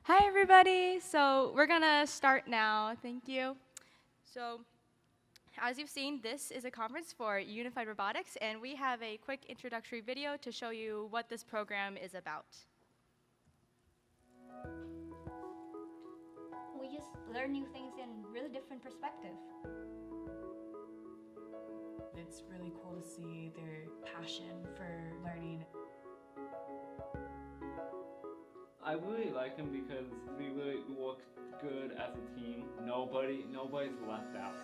Hi, everybody. So we're gonna start now. Thank you. So, as you've seen, this is a conference for Unified Robotics, and we have a quick introductory video to show you what this program is about. We just learn new things in really different perspective. It's really cool to see their passion for learning. I really like them because we really work good as a team. Nobody's left out.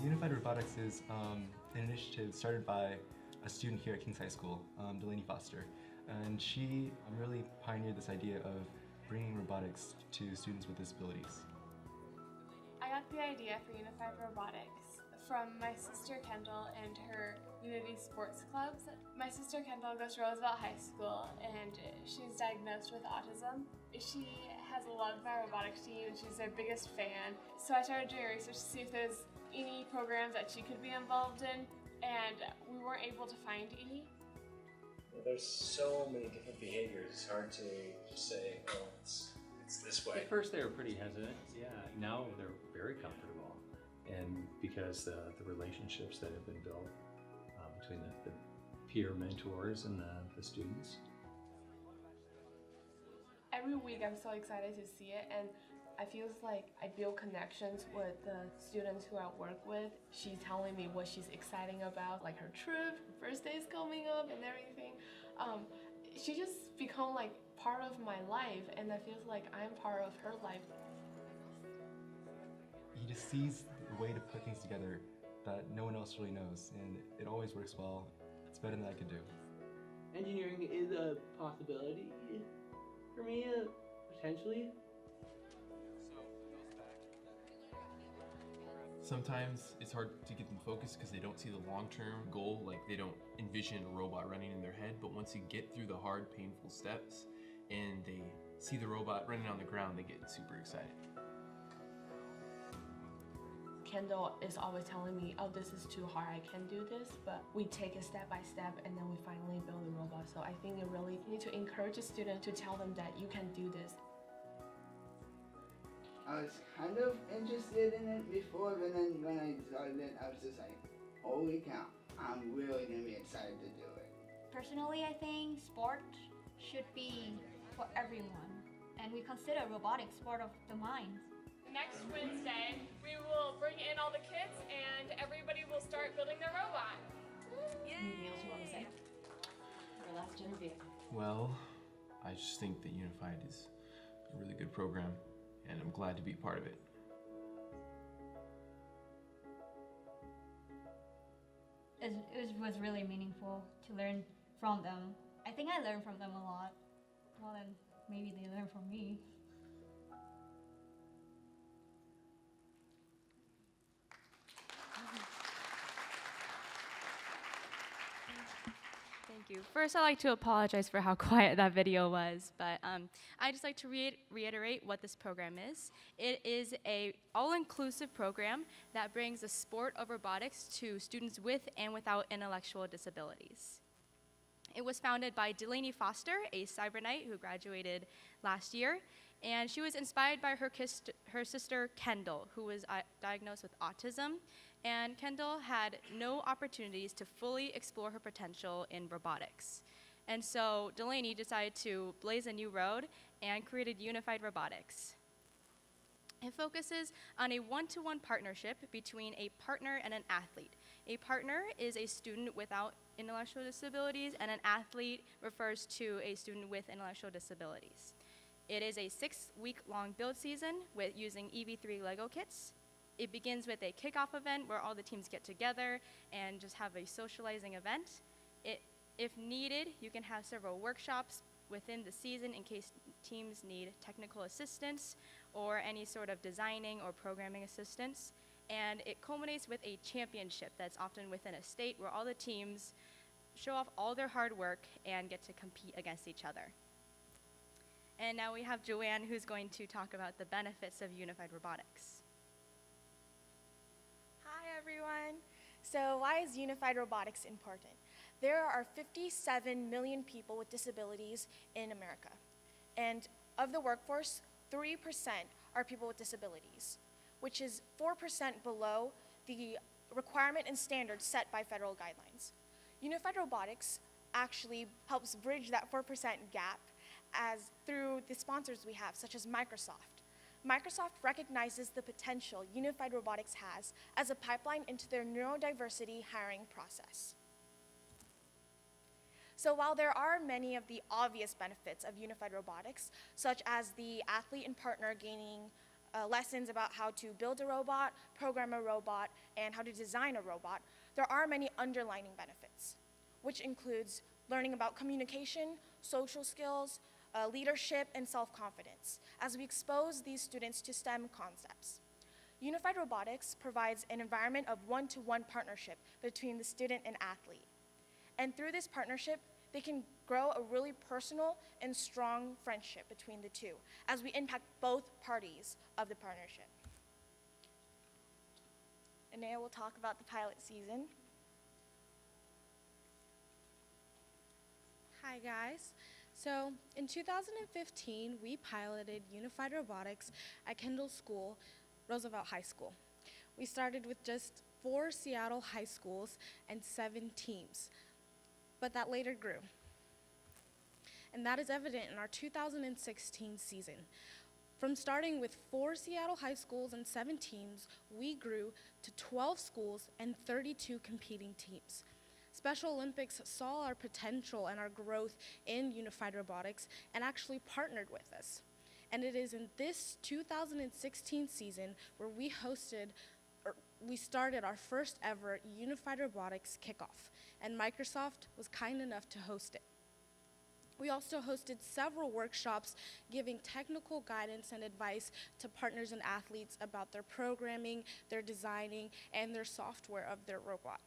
Unified Robotics is an initiative started by a student here at King's High School, Delaney Foster, and she really pioneered this idea of bringing robotics to students with disabilities. I got the idea for Unified Robotics from my sister Kendall and her Unity Sports Clubs. My sister Kendall goes to Roosevelt High School and she's diagnosed with autism. She has loved my robotics team and she's their biggest fan. So I started doing research to see if there's any programs that she could be involved in, and we weren't able to find any. There's so many different behaviors, it's hard to just say, oh, it's this way. At first they were pretty hesitant, yeah. Now they're very comfortable. And because the relationships that have been built between the peer mentors and the students. Every week I'm so excited to see it, and I feel like I build connections with the students who I work with. She's telling me what she's excited about, like her trip, her first day's coming up and everything. She just become like part of my life, and I feel like I'm part of her life. He just sees a way to put things together that no one else really knows, and it always works well. It's better than I could do. Engineering is a possibility for me, potentially. Sometimes it's hard to get them focused because they don't see the long-term goal, like they don't envision a robot running in their head, but once you get through the hard, painful steps and they see the robot running on the ground, they get super excited. Kendall is always telling me, oh, this is too hard, I can't do this, but we take it step by step and then we finally build the robot. So I think you really need to encourage a student to tell them that you can do this. I was kind of interested in it before, but then when I started it, I was just like, holy cow, I'm really going to be excited to do it. Personally, I think sport should be for everyone, and we consider robotics sport of the mind. Next Wednesday, we will bring in all the kids and everybody will start building their robot. Anything else you want to say? Our last interview. Well, I just think that Unified is a really good program, and I'm glad to be part of it. It was really meaningful to learn from them. I think I learned from them a lot, more than maybe they learned from me. Thank you. First, I'd like to apologize for how quiet that video was, but I'd just like to reiterate what this program is. It is an all-inclusive program that brings the sport of robotics to students with and without intellectual disabilities. It was founded by Delaney Foster, a cybernite who graduated last year, and she was inspired by her sister Kendall, who was diagnosed with autism, and Kendall had no opportunities to fully explore her potential in robotics. And so Delaney decided to blaze a new road and created Unified Robotics. It focuses on a one-to-one partnership between a partner and an athlete. A partner is a student without intellectual disabilities, and an athlete refers to a student with intellectual disabilities. It is a 6-week-long build season with using EV3 Lego kits. It begins with a kickoff event where all the teams get together and just have a socializing event. If needed, you can have several workshops within the season in case teams need technical assistance or any sort of designing or programming assistance. And it culminates with a championship that's often within a state where all the teams show off all their hard work and get to compete against each other. And now we have Joanne, who's going to talk about the benefits of Unified Robotics. Hi everyone. So why is unified robotics important? There are 57 million people with disabilities in America. And of the workforce, 3% are people with disabilities, which is 4% below the requirement and standards set by federal guidelines. Unified robotics actually helps bridge that 4% gap as through the sponsors we have, such as Microsoft. Microsoft recognizes the potential unified robotics has as a pipeline into their neurodiversity hiring process. So while there are many of the obvious benefits of unified robotics, such as the athlete and partner gaining lessons about how to build a robot, program a robot, and how to design a robot, there are many underlining benefits, which includes learning about communication, social skills, leadership, and self-confidence, as we expose these students to STEM concepts. Unified robotics provides an environment of one-to-one partnership between the student and athlete. And through this partnership, they can grow a really personal and strong friendship between the two as we impact both parties of the partnership. And now we'll talk about the pilot season. Hi guys. So in 2015, we piloted unified robotics at Kendall School, Roosevelt High School. We started with just 4 Seattle high schools and 7 teams, but that later grew. And that is evident in our 2016 season. From starting with 4 Seattle high schools and 7 teams, we grew to 12 schools and 32 competing teams. Special Olympics saw our potential and our growth in unified robotics and actually partnered with us. And it is in this 2016 season where we started our first ever unified robotics kickoff, and Microsoft was kind enough to host it. We also hosted several workshops giving technical guidance and advice to partners and athletes about their programming, their designing, and their software of their robot.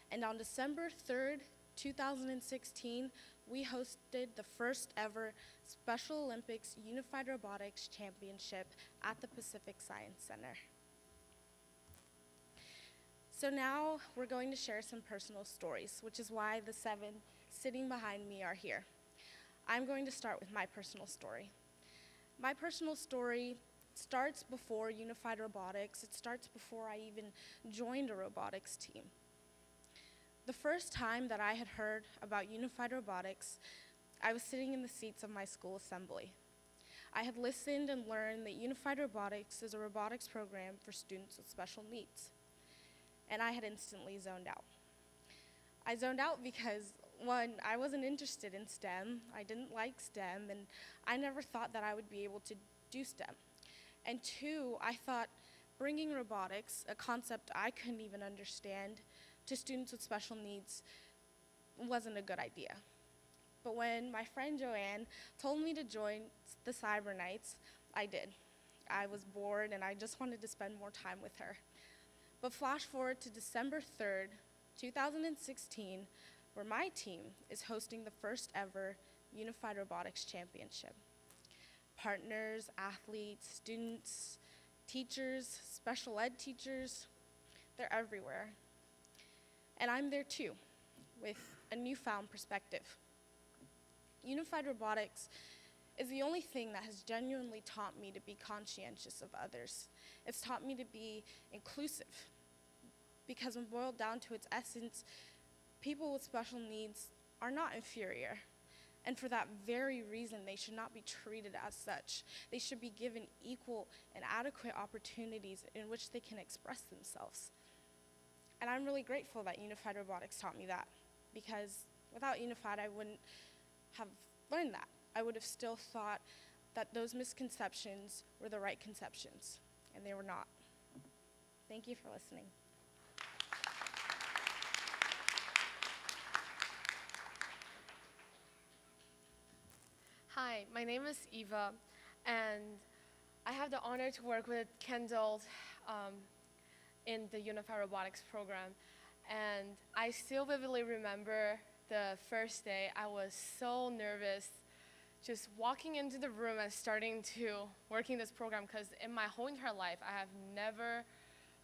And on December 3rd, 2016, we hosted the first ever Special Olympics Unified Robotics Championship at the Pacific Science Center. So now we're going to share some personal stories, which is why the 7 sitting behind me are here. I'm going to start with my personal story. My personal story starts before unified robotics. It starts before I even joined a robotics team. The first time that I had heard about unified robotics, I was sitting in the seats of my school assembly. I had listened and learned that unified robotics is a robotics program for students with special needs. And I had instantly zoned out. I zoned out because, 1, I wasn't interested in STEM. I didn't like STEM, and I never thought that I would be able to do STEM. And 2, I thought bringing robotics, a concept I couldn't even understand, to students with special needs wasn't a good idea. But when my friend Joanne told me to join the Cyber Knights, I did. I was bored and I just wanted to spend more time with her. But flash forward to December 3rd, 2016, where my team is hosting the first ever Unified Robotics Championship. Partners, athletes, students, teachers, special ed teachers, they're everywhere. And I'm there too, with a newfound perspective. Unified robotics is the only thing that has genuinely taught me to be conscientious of others. It's taught me to be inclusive, because when boiled down to its essence, people with special needs are not inferior. And for that very reason, they should not be treated as such. They should be given equal and adequate opportunities in which they can express themselves. And I'm really grateful that unified robotics taught me that, because without unified, I wouldn't have learned that. I would have still thought that those misconceptions were the right conceptions, and they were not. Thank you for listening. Hi, my name is Eva, and I have the honor to work with Kendall in the Unified Robotics program. And I still vividly remember the first day. I was so nervous just walking into the room and starting to working this program, because in my whole entire life, I have never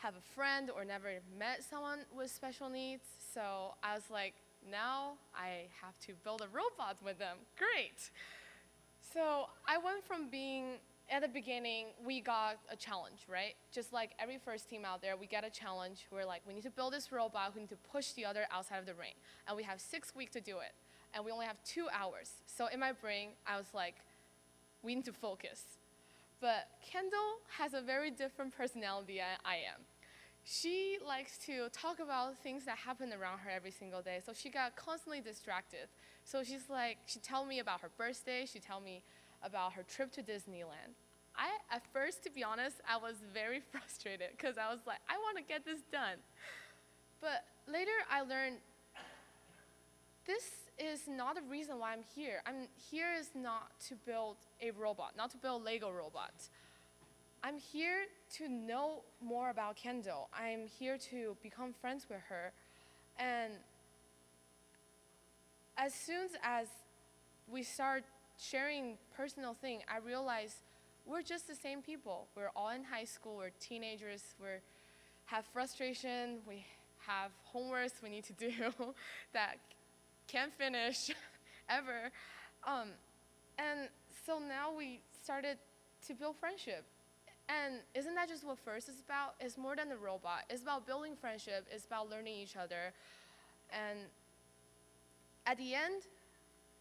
have a friend or never met someone with special needs. So I was like, now I have to build a robot with them. Great. So I went from being, at the beginning, we got a challenge, right? Just like every first team out there, we get a challenge. We're like, we need to build this robot who need to push the other outside of the ring. And we have 6 weeks to do it. And we only have 2 hours. So in my brain, I was like, we need to focus. But Kendall has a very different personality than I am. She likes to talk about things that happen around her every single day. So she got constantly distracted. So she's like, she tell me about her birthday. She tell me about her trip to Disneyland. At first, to be honest, I was very frustrated because I was like, I want to get this done. But later I learned this is not the reason why I'm here. I'm here is not to build a robot, not to build Lego robots. I'm here to know more about Kendall. I'm here to become friends with her. And as soon as we start sharing personal things, I realized we're just the same people. We're all in high school, we're teenagers, we have frustration, we have homeworks we need to do that can't finish ever. And so now we started to build friendship. And isn't that just what FIRST is about? It's more than a robot. It's about building friendship. It's about learning each other. And at the end,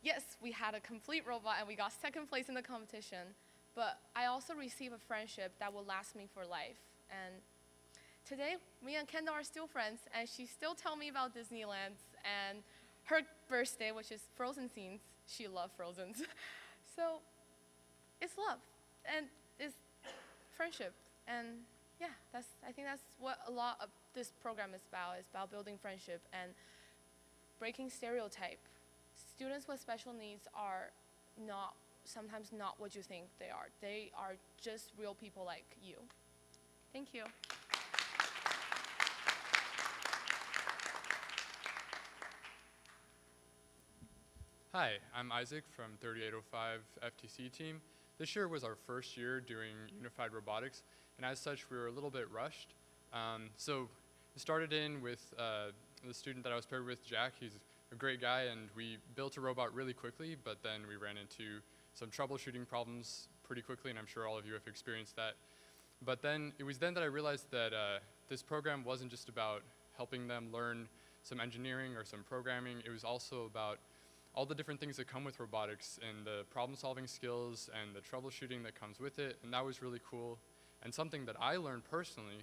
yes, we had a complete robot and we got 2nd place in the competition. But I also received a friendship that will last me for life. And today, me and Kendall are still friends, and she still tells me about Disneyland and her birthday, which is Frozen scenes. She loves Frozen. So it's love, and it's friendship. And yeah, I think that's what a lot of this program is about. It's about building friendship and breaking stereotype. Students with special needs are sometimes not what you think they are. They are just real people like you. Thank you. Hi, I'm Isaac from 3805 FTC team. This year was our first year doing unified robotics, and as such, we were a little bit rushed. So it started in with the student that I was paired with, Jack. He's a great guy, and we built a robot really quickly, but then we ran into some troubleshooting problems pretty quickly, and I'm sure all of you have experienced that. But then it was then that I realized that this program wasn't just about helping them learn some engineering or some programming. It was also about all the different things that come with robotics and the problem-solving skills and the troubleshooting that comes with it, and that was really cool. And something that I learned personally,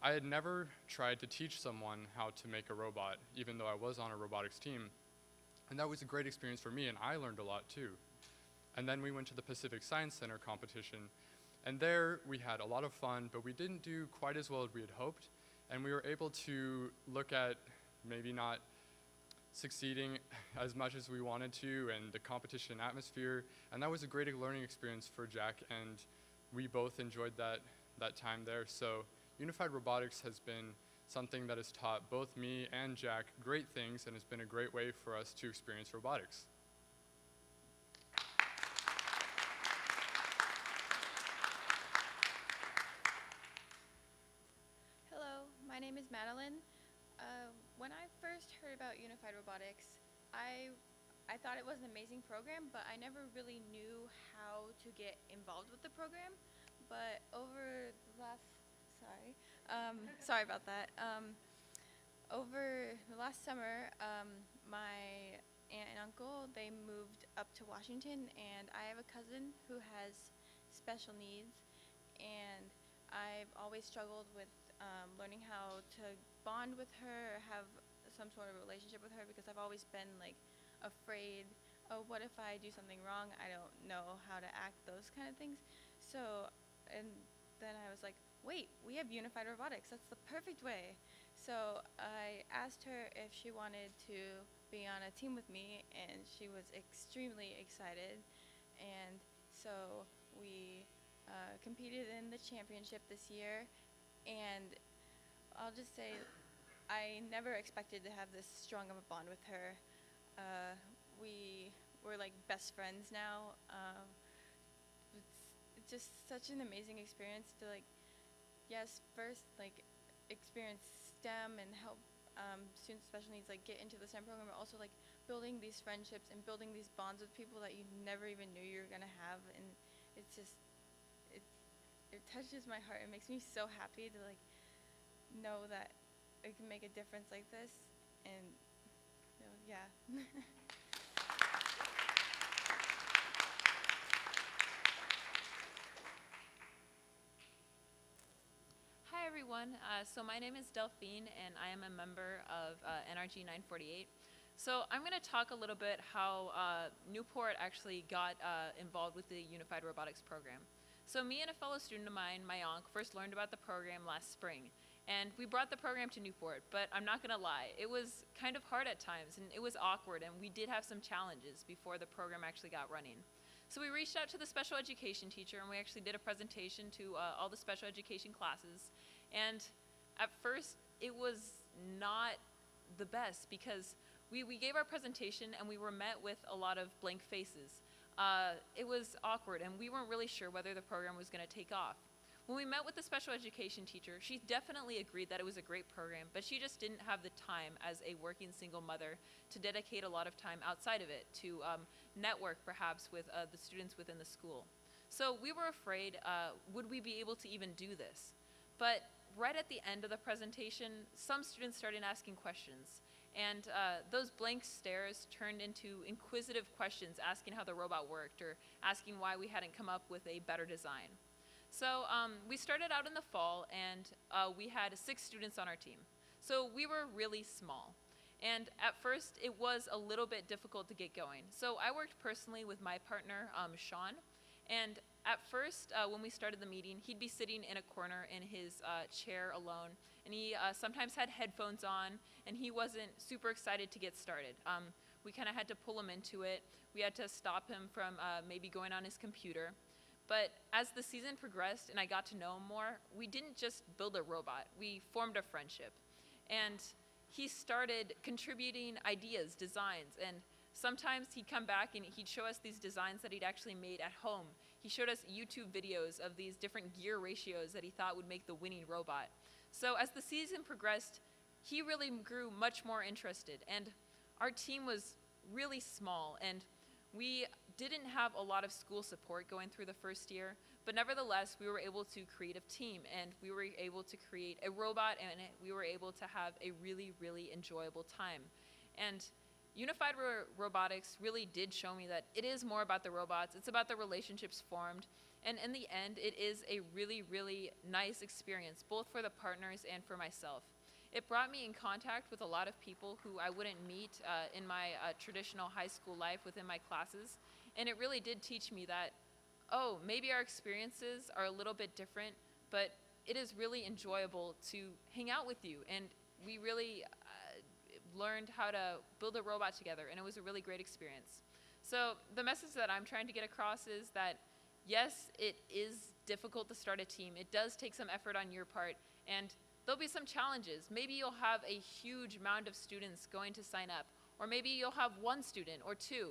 I had never tried to teach someone how to make a robot, even though I was on a robotics team. And that was a great experience for me, and I learned a lot too. And then we went to the Pacific Science Center competition, and there we had a lot of fun, but we didn't do quite as well as we had hoped, and we were able to look at maybe not succeeding as much as we wanted to, and the competition atmosphere, and that was a great learning experience for Jack, and we both enjoyed that time there. So unified robotics has been something that has taught both me and Jack great things, and has been a great way for us to experience robotics. Hello, my name is Madeline. When I first heard about unified robotics, I thought it was an amazing program, but I never really knew how to get involved with the program. But over the last, sorry about that. Over the last summer, my aunt and uncle, they moved up to Washington, and I have a cousin who has special needs, and I've always struggled with learning how to bond with her or have some sort of relationship with her, because I've always been like afraid, oh, what if I do something wrong? I don't know how to act, those kind of things. So, and then I was like, wait, we have unified robotics. That's the perfect way. So I asked her if she wanted to be on a team with me, and she was extremely excited. And so we competed in the championship this year, and I'll just say I never expected to have this strong of a bond with her. We're like best friends now. It's just such an amazing experience to, like, yes, first, like, experience STEM and help students with special needs like get into the STEM program, but also like building these friendships and building these bonds with people that you never even knew you were gonna have. And it's just, it touches my heart. It makes me so happy to like know that it can make a difference like this. And you know, yeah. Hi everyone, so my name is Delphine and I am a member of NRG 948. So I'm going to talk a little bit how Newport actually got involved with the Unified Robotics program. So me and a fellow student of mine, Mayank, first learned about the program last spring. And we brought the program to Newport, but I'm not going to lie, it was kind of hard at times and it was awkward and we did have some challenges before the program actually got running. So we reached out to the special education teacher and we actually did a presentation to all the special education classes. And at first it was not the best because we gave our presentation and we were met with a lot of blank faces. It was awkward and we weren't really sure whether the program was going to take off. When we met with the special education teacher, she definitely agreed that it was a great program, but she just didn't have the time as a working single mother to dedicate a lot of time outside of it to network perhaps with the students within the school. So we were afraid, would we be able to even do this? But right at the end of the presentation, some students started asking questions. And those blank stares turned into inquisitive questions asking how the robot worked or asking why we hadn't come up with a better design. So we started out in the fall and we had 6 students on our team. So we were really small. And at first it was a little bit difficult to get going. So I worked personally with my partner, Sean. And at first, when we started the meeting, he'd be sitting in a corner in his chair alone. And he sometimes had headphones on, and he wasn't super excited to get started. We kind of had to pull him into it. We had to stop him from maybe going on his computer. But as the season progressed and I got to know him more, we didn't just build a robot. We formed a friendship. And he started contributing ideas, designs, and sometimes he'd come back and he'd show us these designs that he'd actually made at home. He showed us YouTube videos of these different gear ratios that he thought would make the winning robot. So as the season progressed, he really grew much more interested. And our team was really small, and we didn't have a lot of school support going through the first year, but nevertheless, we were able to create a team, and we were able to create a robot, and we were able to have a really, really enjoyable time. And Unified Robotics really did show me that it is more about the robots, it's about the relationships formed, and in the end, it is a really, really nice experience, both for the partners and for myself. It brought me in contact with a lot of people who I wouldn't meet in my traditional high school life within my classes, and it really did teach me that, oh, maybe our experiences are a little bit different, but it is really enjoyable to hang out with you, and we really learned how to build a robot together, and it was a really great experience. So the message that I'm trying to get across is that, yes, it is difficult to start a team. It does take some effort on your part, and there'll be some challenges. Maybe you'll have a huge amount of students going to sign up, or maybe you'll have 1 student or 2.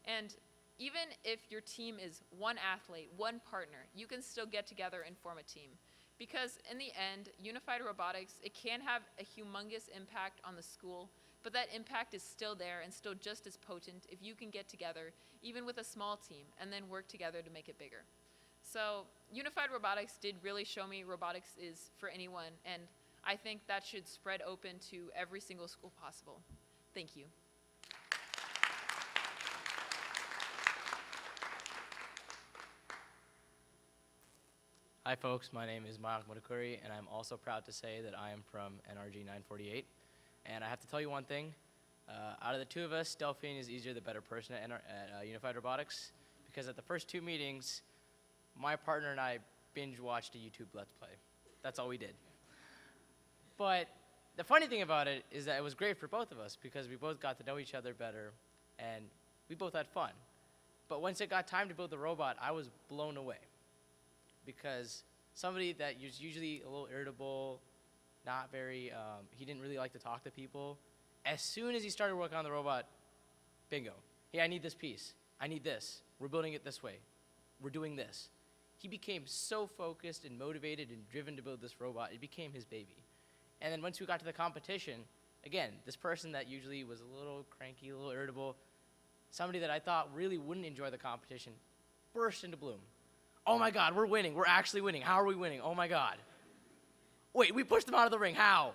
And even if your team is 1 athlete, 1 partner, you can still get together and form a team. Because in the end, Unified Robotics, it can have a humongous impact on the school, but that impact is still there and still just as potent if you can get together, even with a small team, and then work together to make it bigger. So Unified Robotics did really show me robotics is for anyone, and I think that should spread open to every single school possible. Thank you. Hi folks, my name is Mayank Mudakuri, and I'm also proud to say that I am from NRG 948. And I have to tell you one thing, out of the 2 of us, Delphine is easier the better person at Unified Robotics, because at the first 2 meetings, my partner and I binge watched a YouTube Let's Play. That's all we did. But the funny thing about it is that it was great for both of us, because we both got to know each other better, and we both had fun. But once it got time to build the robot, I was blown away. Because somebody that is usually a little irritable, not very, he didn't really like to talk to people, as soon as he started working on the robot, bingo. Hey, I need this piece. I need this. We're building it this way. We're doing this. He became so focused and motivated and driven to build this robot, it became his baby. And then once we got to the competition, again, this person that usually was a little cranky, a little irritable, somebody that I thought really wouldn't enjoy the competition, burst into bloom. Oh my God, we're winning. We're actually winning. How are we winning? Oh my God. Wait, we pushed them out of the ring. How?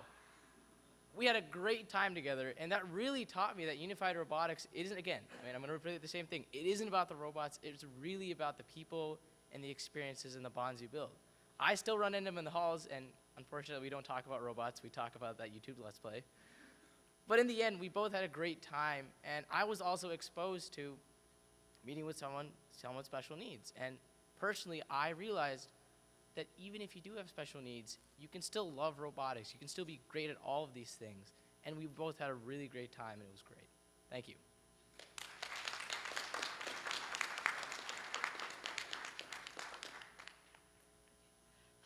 We had a great time together, and that really taught me that unified robotics isn't, again, I mean, I'm going to repeat the same thing. It isn't about the robots. It's really about the people and the experiences and the bonds you build. I still run into them in the halls, and unfortunately, we don't talk about robots. We talk about that YouTube Let's Play. But in the end, we both had a great time, and I was also exposed to meeting with someone with special needs. And personally, I realized that even if you do have special needs, you can still love robotics. You can still be great at all of these things. And we both had a really great time, and it was great. Thank you.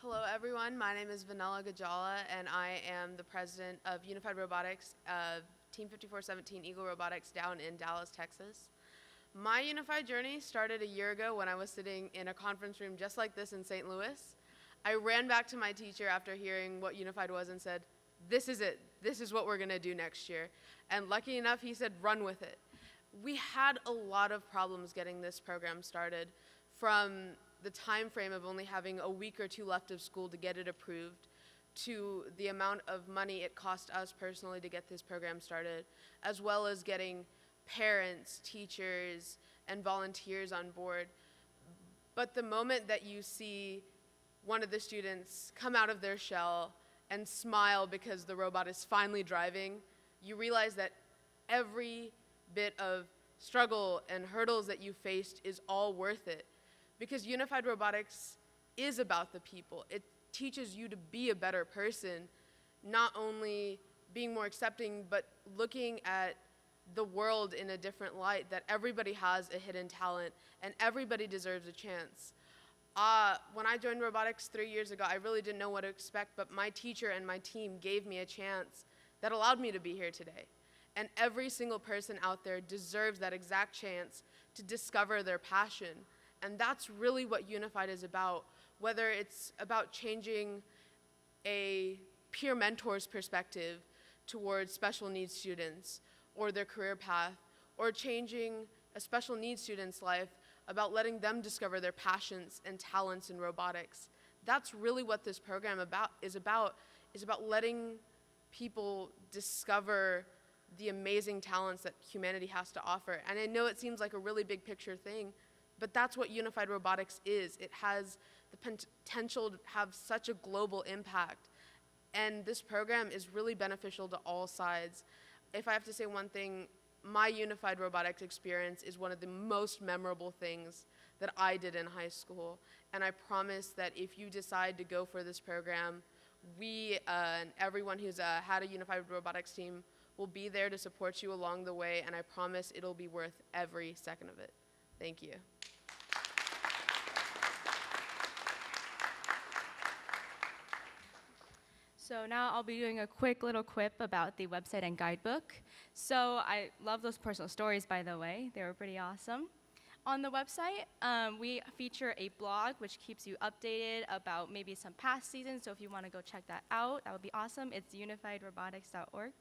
Hello, everyone. My name is Vanilla Gajala, and I am the president of Unified Robotics, Team 5417 Eagle Robotics down in Dallas, Texas. My unified journey started a year ago when I was sitting in a conference room just like this in St. Louis. I ran back to my teacher after hearing what unified was and said, "This is it. This is what we're going to do next year." And lucky enough, he said, "Run with it." We had a lot of problems getting this program started, from the time frame of only having a week or two left of school to get it approved, to the amount of money it cost us personally to get this program started, as well as getting parents, teachers, and volunteers on board. But the moment that you see one of the students come out of their shell and smile because the robot is finally driving, you realize that every bit of struggle and hurdles that you faced is all worth it. Because unified robotics is about the people. It teaches you to be a better person, not only being more accepting, but looking at the world in a different light, that everybody has a hidden talent and everybody deserves a chance. When I joined robotics 3 years ago, I really didn't know what to expect, but my teacher and my team gave me a chance that allowed me to be here today. And every single person out there deserves that exact chance to discover their passion. And that's really what Unified is about, whether it's about changing a peer mentor's perspective towards special needs students or their career path, or changing a special needs student's life about letting them discover their passions and talents in robotics. That's really what this program is about letting people discover the amazing talents that humanity has to offer. And I know it seems like a really big picture thing, but that's what unified robotics is. It has the potential to have such a global impact. And this program is really beneficial to all sides. If I have to say one thing, my unified robotics experience is one of the most memorable things that I did in high school. And I promise that if you decide to go for this program, we and everyone who's had a unified robotics team will be there to support you along the way, and I promise it'll be worth every second of it. Thank you. So now I'll be doing a quick little quip about the website and guidebook. So I love those personal stories, by the way. They were pretty awesome. On the website, we feature a blog which keeps you updated about maybe some past seasons. So if you want to go check that out, that would be awesome. It's unifiedrobotics.org.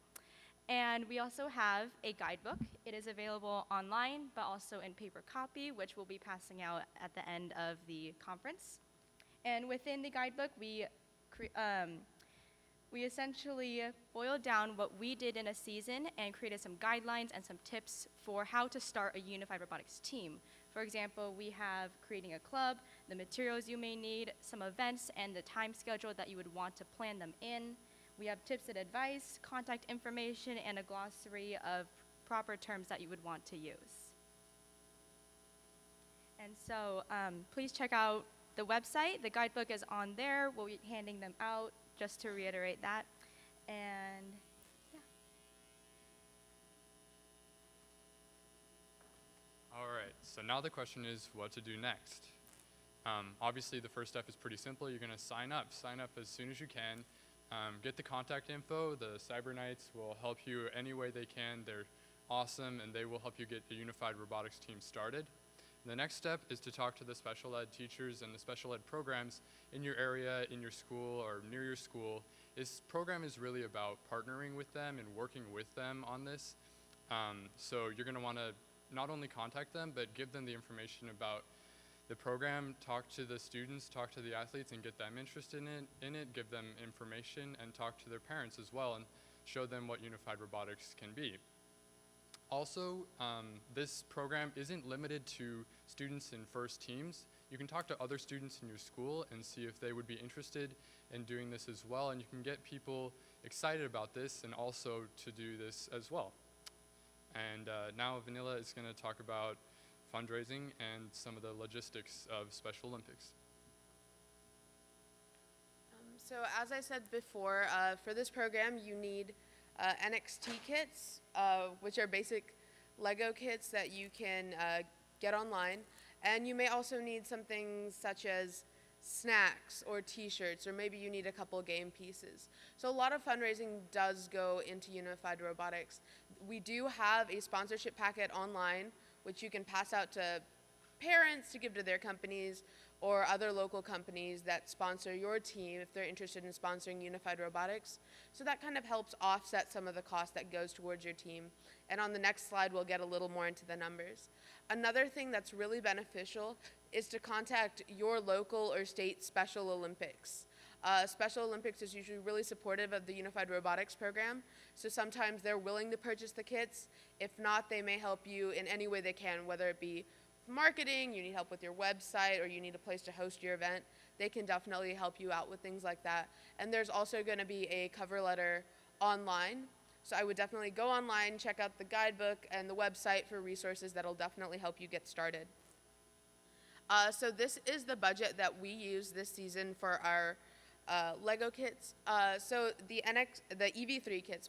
And we also have a guidebook. It is available online, but also in paper copy, which we'll be passing out at the end of the conference. And within the guidebook, we essentially boiled down what we did in a season and created some guidelines and some tips for how to start a unified robotics team. For example, we have creating a club, the materials you may need, some events, and the time schedule that you would want to plan them in. We have tips and advice, contact information, and a glossary of proper terms that you would want to use. And so please check out the website. The guidebook is on there. We'll be handing them out, just to reiterate that. And yeah. All right, so now the question is what to do next. Obviously, the first step is pretty simple. You're going to sign up. Sign up as soon as you can. Get the contact info. The Cyber Knights will help you any way they can. They're awesome, and they will help you get the unified robotics team started. The next step is to talk to the special ed teachers and the special ed programs in your area, in your school, or near your school. This program is really about partnering with them and working with them on this. So you're going to want to not only contact them, but give them the information about the program, talk to the students, talk to the athletes, and get them interested in it, give them information, and talk to their parents as well, and show them what unified robotics can be. Also, this program isn't limited to students in first teams. You can talk to other students in your school and see if they would be interested in doing this as well, and you can get people excited about this and also to do this as well. And now Vanilla is going to talk about fundraising and some of the logistics of Special Olympics. So as I said before, for this program you need NXT kits, which are basic Lego kits that you can get online. And you may also need some things such as snacks or t-shirts, or maybe you need a couple game pieces. So a lot of fundraising does go into Unified Robotics. We do have a sponsorship packet online, which you can pass out to parents to give to their companies or other local companies that sponsor your team if they're interested in sponsoring Unified Robotics. So that kind of helps offset some of the cost that goes towards your team. And on the next slide, we'll get a little more into the numbers. Another thing that's really beneficial is to contact your local or state Special Olympics. Special Olympics is usually really supportive of the Unified Robotics program, so sometimes they're willing to purchase the kits. If not, they may help you in any way they can, whether it be marketing, you need help with your website, or you need a place to host your event. They can definitely help you out with things like that. And there's also going to be a cover letter online, so I would definitely go online, check out the guidebook and the website for resources that'll definitely help you get started. So this is the budget that we use this season for our Lego kits. So the EV3 kits,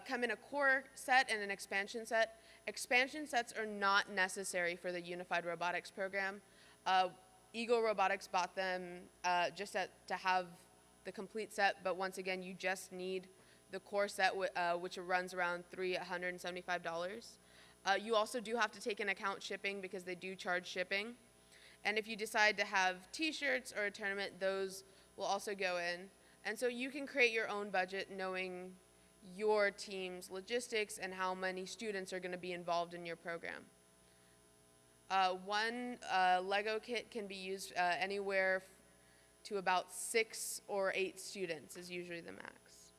come in a core set and an expansion set. Expansion sets are not necessary for the Unified Robotics program. Eagle Robotics bought them just to have the complete set, but once again, you just need the core set, which runs around $375. You also do have to take into account shipping because they do charge shipping. And if you decide to have t-shirts or a tournament, those will also go in. And so you can create your own budget knowing your team's logistics and how many students are going to be involved in your program. One Lego kit can be used anywhere to about 6 or 8 students is usually the max.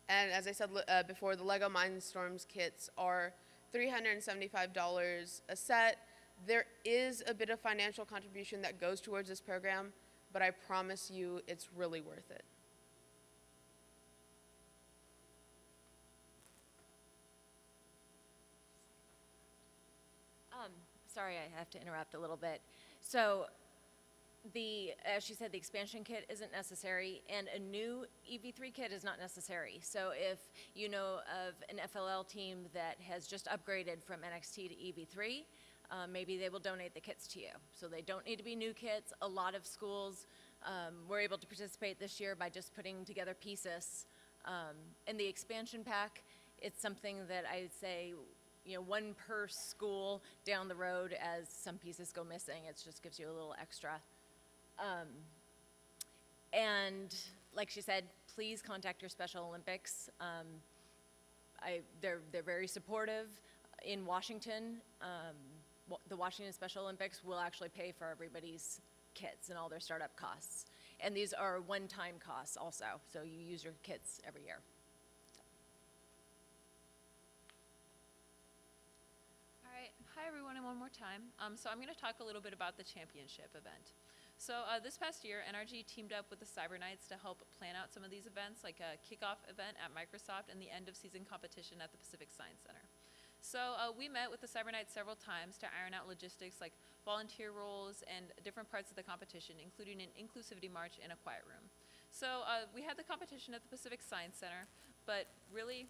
And as I said before, the Lego Mindstorms kits are $375 a set. There is a bit of financial contribution that goes towards this program, but I promise you it's really worth it. Sorry, I have to interrupt a little bit. So as she said, the expansion kit isn't necessary, and a new EV3 kit is not necessary. So if you know of an FLL team that has just upgraded from NXT to EV3, maybe they will donate the kits to you. So they don't need to be new kits. A lot of schools were able to participate this year by just putting together pieces. In the expansion pack, it's something that I'd say, one per school down the road as some pieces go missing. It just gives you a little extra. And like she said, please contact your Special Olympics. They're very supportive. In Washington, the Washington Special Olympics will actually pay for everybody's kits and all their startup costs. And these are one-time costs also, so you use your kits every year. All right, hi everyone, and one more time. So I'm going to talk a little bit about the championship event. So this past year, NRG teamed up with the Cyber Knights to help plan out some of these events, like a kickoff event at Microsoft and the end of season competition at the Pacific Science Center. So we met with the Cyber Knights several times to iron out logistics like volunteer roles and different parts of the competition, including an inclusivity march and a quiet room. So we had the competition at the Pacific Science Center, but really,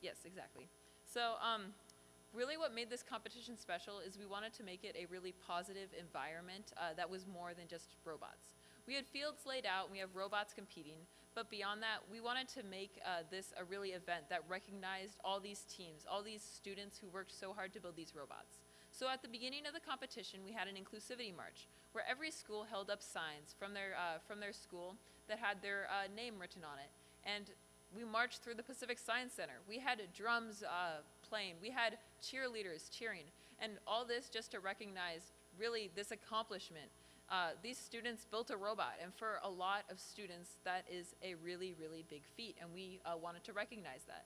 yes, exactly. So really what made this competition special is we wanted to make it a really positive environment that was more than just robots. We had fields laid out, and we have robots competing, but beyond that, we wanted to make this a really event that recognized all these teams, all these students who worked so hard to build these robots. So at the beginning of the competition, we had an inclusivity march where every school held up signs from their school that had their name written on it. And we marched through the Pacific Science Center. We had drums playing. We had cheerleaders cheering. And all this just to recognize really this accomplishment. These students built a robot, and for a lot of students, that is a really, really big feat, and we wanted to recognize that.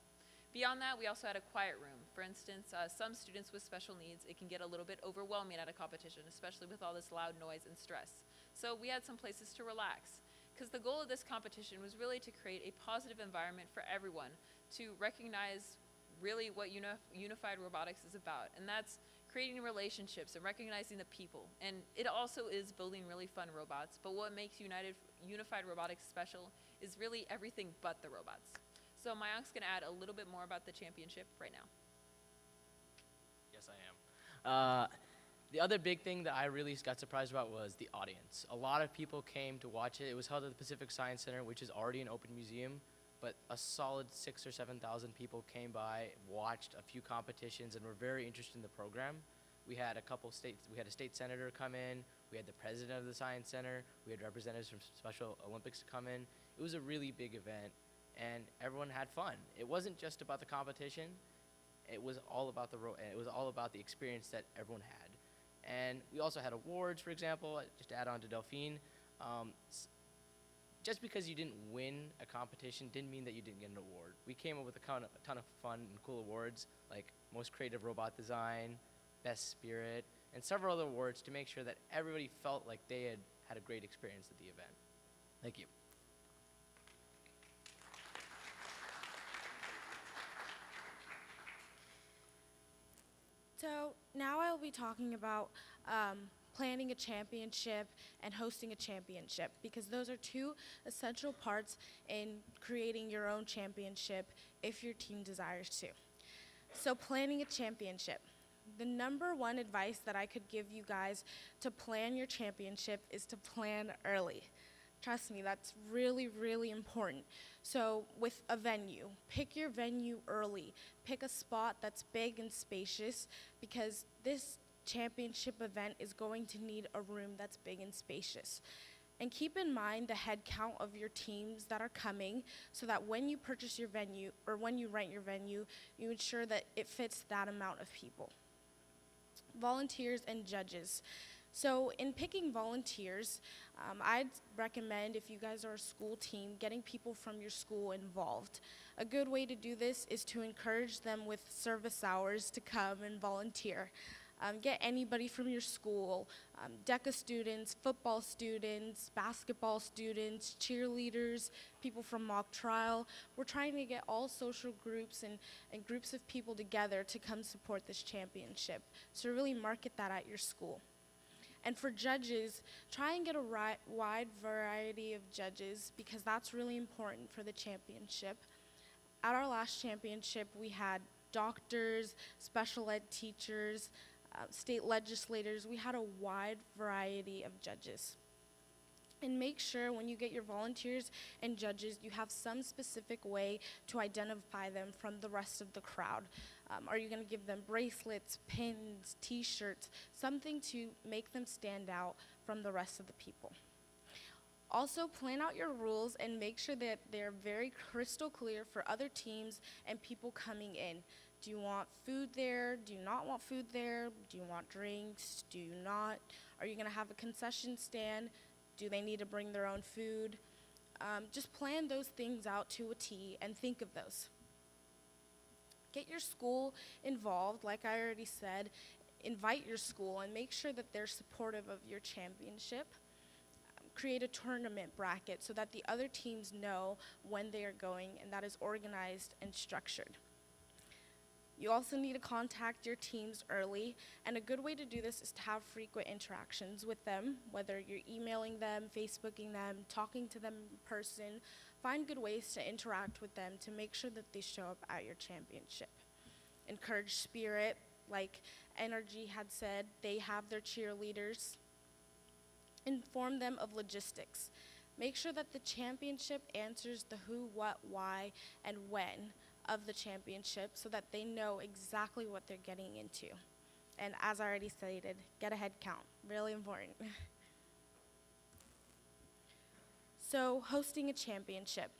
Beyond that, we also had a quiet room. For instance, some students with special needs, it can get a little bit overwhelming at a competition, especially with all this loud noise and stress. So we had some places to relax, because the goal of this competition was really to create a positive environment for everyone, to recognize really what unified robotics is about, and that's creating relationships and recognizing the people. And it also is building really fun robots, but what makes unified robotics special is really everything but the robots. So Mayank's gonna add a little bit more about the championship right now. Yes, I am. The other big thing that I really got surprised about was the audience. A lot of people came to watch it. It was held at the Pacific Science Center, which is already an open museum, but a solid 6,000 or 7,000 people came by, watched a few competitions, and were very interested in the program. We had a state senator come in, we had the president of the Science Center, we had representatives from Special Olympics come in. It was a really big event, and everyone had fun. It wasn't just about the competition, it was all about the experience that everyone had. And we also had awards, for example, just to add on to Delphine. Just because you didn't win a competition didn't mean that you didn't get an award. We came up with a ton of fun and cool awards, like Most Creative Robot Design, Best Spirit, and several other awards to make sure that everybody felt like they had a great experience at the event. Thank you. So now I'll be talking about planning a championship and hosting a championship, because those are two essential parts in creating your own championship if your team desires to. So planning a championship. The number one advice that I could give you guys to plan your championship is to plan early. Trust me, that's really, really important. So with a venue, pick your venue early. Pick a spot that's big and spacious, because this championship event is going to need a room that's big and spacious. And keep in mind the head count of your teams that are coming, so that when you purchase your venue or when you rent your venue, you ensure that it fits that amount of people. Volunteers and judges. So in picking volunteers, I'd recommend, if you guys are a school team, getting people from your school involved. A good way to do this is to encourage them with service hours to come and volunteer. Get anybody from your school, DECA students, football students, basketball students, cheerleaders, people from mock trial. We're trying to get all social groups and groups of people together to come support this championship. So really market that at your school. And for judges, try and get a wide variety of judges, because that's really important for the championship. At our last championship, we had doctors, special ed teachers, state legislators. We had a wide variety of judges. And make sure when you get your volunteers and judges, you have some specific way to identify them from the rest of the crowd. Are you going to give them bracelets, pins, t-shirts, something to make them stand out from the rest of the people? Also, plan out your rules and make sure that they're very crystal clear for other teams and people coming in. Do you want food there? Do you not want food there? Do you want drinks? Do you not? Are you going to have a concession stand? Do they need to bring their own food? Just plan those things out to a T and think of those. Get your school involved, like I already said. Invite your school and make sure that they're supportive of your championship. Create a tournament bracket so that the other teams know when they are going, and that is organized and structured. You also need to contact your teams early, and a good way to do this is to have frequent interactions with them, whether you're emailing them, Facebooking them, talking to them in person. Find good ways to interact with them to make sure that they show up at your championship. Encourage spirit, like Energy had said, they have their cheerleaders. Inform them of logistics. Make sure that the championship answers the who, what, why, and when of the championship, so that they know exactly what they're getting into. And as I already stated, get a head count, really important. So hosting a championship.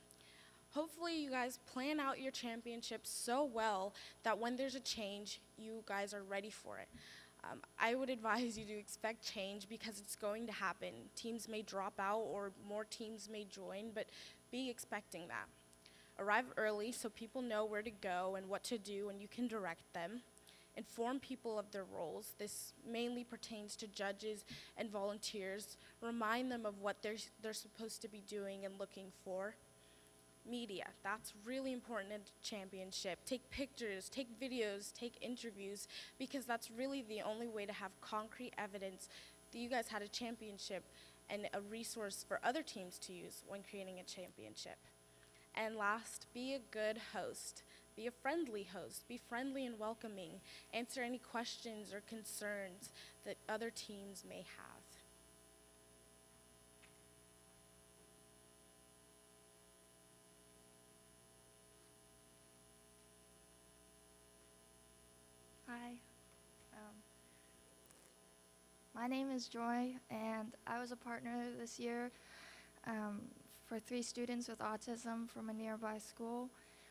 Hopefully you guys plan out your championship so well that when there's a change, you guys are ready for it. I would advise you to expect change because it's going to happen. Teams may drop out or more teams may join, but be expecting that. Arrive early so people know where to go and what to do and you can direct them. Inform people of their roles. This mainly pertains to judges and volunteers. Remind them of what they're supposed to be doing and looking for. Media, that's really important in a championship. Take pictures, take videos, take interviews, because that's really the only way to have concrete evidence that you guys had a championship and a resource for other teams to use when creating a championship. And last, be a good host. Be a friendly host. Be friendly and welcoming. Answer any questions or concerns that other teams may have. Hi. My name is Joy, and I was a partner this year for 3 students with autism from a nearby school.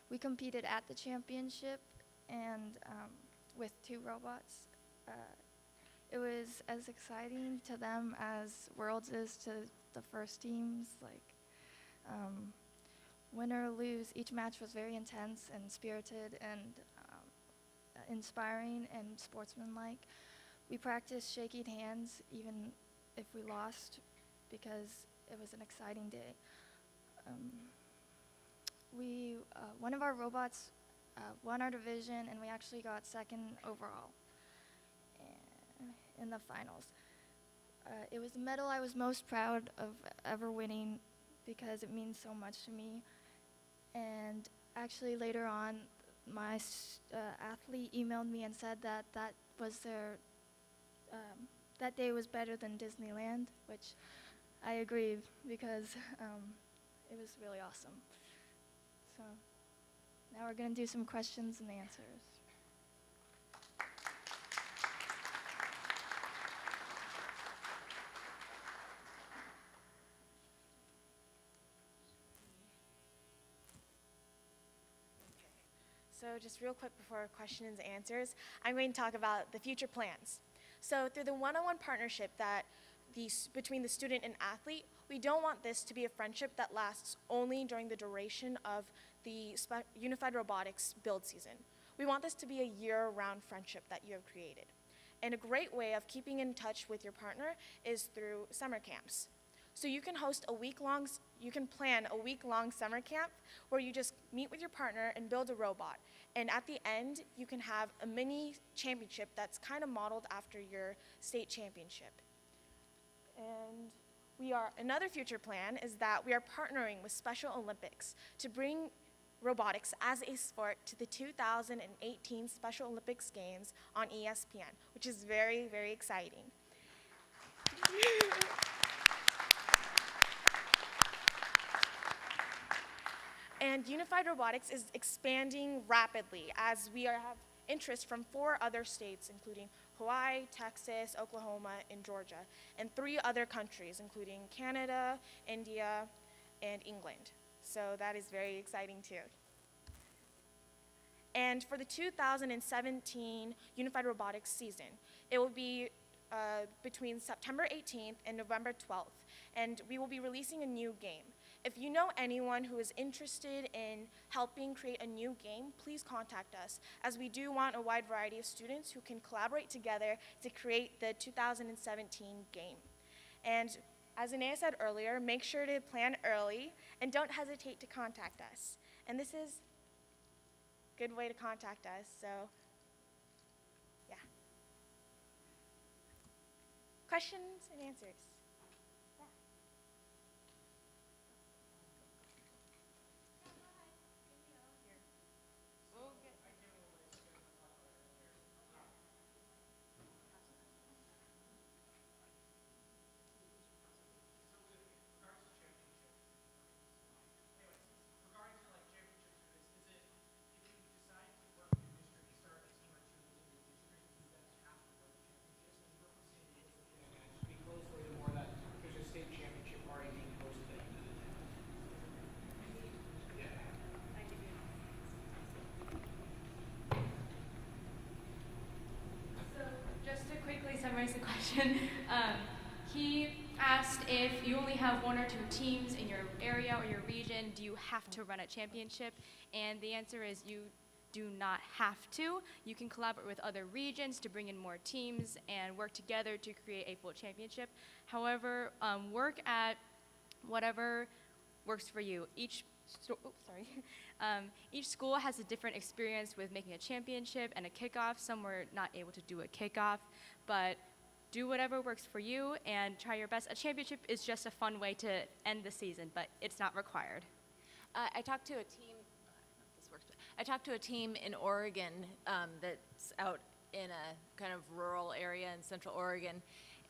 We competed at the championship and with 2 robots. It was as exciting to them as Worlds is to the first teams. Like, win or lose, each match was very intense and spirited and inspiring and sportsmanlike. We practiced shaking hands even if we lost because it was an exciting day. One of our robots won our division and we actually got 2nd overall in the finals. It was the medal I was most proud of ever winning because it means so much to me. And actually later on, my athlete emailed me and said that that day was better than Disneyland, which I agree because it was really awesome. So now we're going to do some questions and answers. So just real quick before questions and answers, I'm going to talk about the future plans. So through the one-on-one partnership between the student and athlete, we don't want this to be a friendship that lasts only during the duration of the Unified Robotics build season. We want this to be a year-round friendship that you have created. And a great way of keeping in touch with your partner is through summer camps. So you can plan a week-long summer camp where you just meet with your partner and build a robot. And at the end, you can have a mini championship that's kind of modeled after your state championship. And another future plan is that we are partnering with Special Olympics to bring robotics as a sport to the 2018 Special Olympics Games on ESPN, which is very, very exciting. And Unified Robotics is expanding rapidly as we have interest from 4 other states, including Hawaii, Texas, Oklahoma, and Georgia, and 3 other countries, including Canada, India, and England. So that is very exciting too. And for the 2017 Unified Robotics season, it will be between September 18th and November 12th, and we will be releasing a new game. If you know anyone who is interested in helping create a new game, please contact us, as we do want a wide variety of students who can collaborate together to create the 2017 game. And as Anaya said earlier, make sure to plan early and don't hesitate to contact us. And this is a good way to contact us, so yeah. Questions and answers? He asked if you only have 1 or 2 teams in your area or your region, do you have to run a championship? And the answer is you do not have to. You can collaborate with other regions to bring in more teams and work together to create a full championship. However, work at whatever works for you. Each school has a different experience with making a championship and a kickoff. Some were not able to do a kickoff, but do whatever works for you and try your best. A championship is just a fun way to end the season, but it's not required. I talked to a team. I talked to a team in Oregon that's out in a kind of rural area in Central Oregon,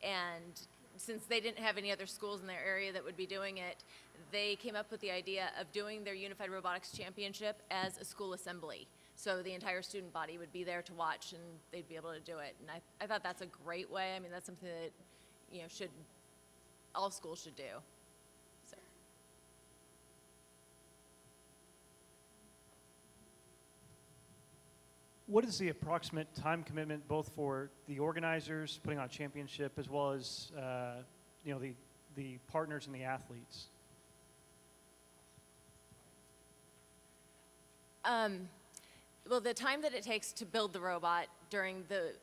and since they didn't have any other schools in their area that would be doing it, they came up with the idea of doing their Unified Robotics Championship as a school assembly. So the entire student body would be there to watch, and they'd be able to do it. And I thought that's a great way. I mean, that's something that all schools should do. So. What is the approximate time commitment both for the organizers putting on a championship as well as the partners and the athletes? Well, the time that it takes to build the robot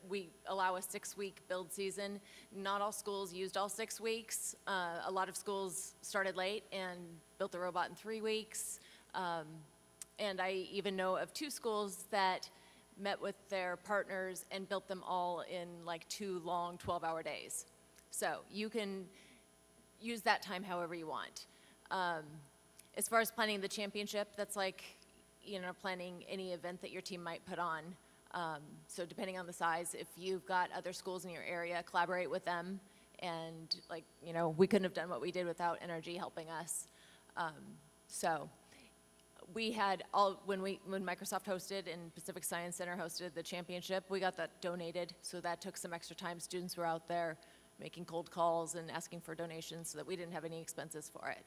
we allow a 6-week build season. Not all schools used all 6 weeks. A lot of schools started late and built the robot in 3 weeks. And I even know of 2 schools that met with their partners and built them all in like 2 long 12-hour days. So you can use that time however you want. As far as planning the championship, that's like planning any event that your team might put on. So depending on the size, if you've got other schools in your area, collaborate with them. And we couldn't have done what we did without NRG helping us. So we had when Microsoft hosted and Pacific Science Center hosted the championship, we got that donated. So that took some extra time. Students were out there making cold calls and asking for donations so that we didn't have any expenses for it.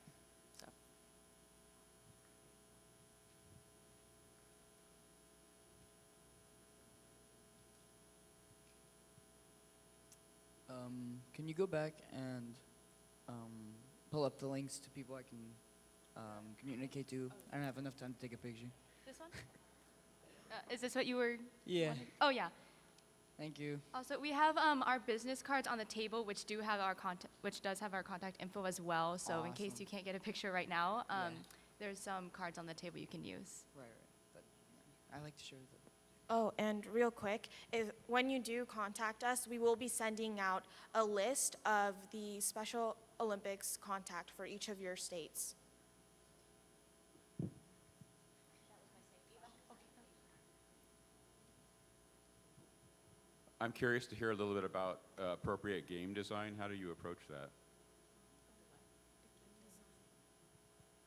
Can you go back and pull up the links to people I can communicate to? I don't have enough time to take a picture. This one? Is this what you were? Yeah. wanting? Oh yeah. Thank you. Also, we have our business cards on the table, which does have our contact info as well. So in case you can't get a picture right now, there's some cards on the table you can use. Right. But I like to share that. Oh, and real quick, when you do contact us, we will be sending out a list of the Special Olympics contact for each of your states. I'm curious to hear a little bit about appropriate game design. How do you approach that?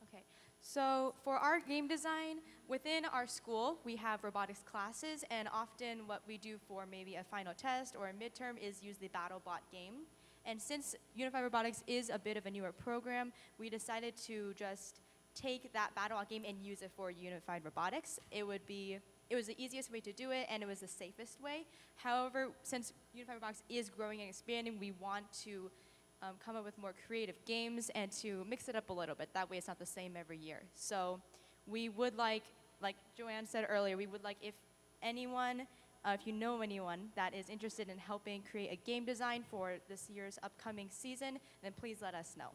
Okay, so for our game design, within our school, we have robotics classes, and often what we do for maybe a final test or a midterm is use the BattleBot game. And since Unified Robotics is a bit of a newer program, we decided to just take that BattleBot game and use it for Unified Robotics. It was the easiest way to do it, and it was the safest way. However, since Unified Robotics is growing and expanding, we want to come up with more creative games and to mix it up a little bit. That way it's not the same every year. So we would like Joanne said earlier, we would like if anyone, if you know anyone that is interested in helping create a game design for this year's upcoming season, then please let us know.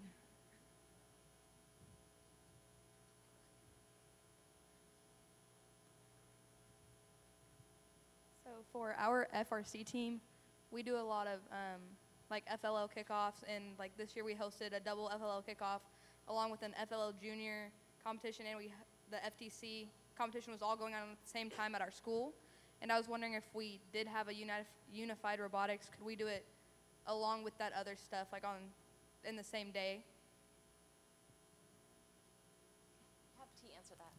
So for our FRC team, we do a lot of FLL kickoffs, and this year we hosted a double FLL kickoff along with an FLL junior competition, and the FTC competition was all going on at the same time at our school. And I was wondering if we did have a unified robotics, could we do it along with that other stuff, in the same day? Have T answer that.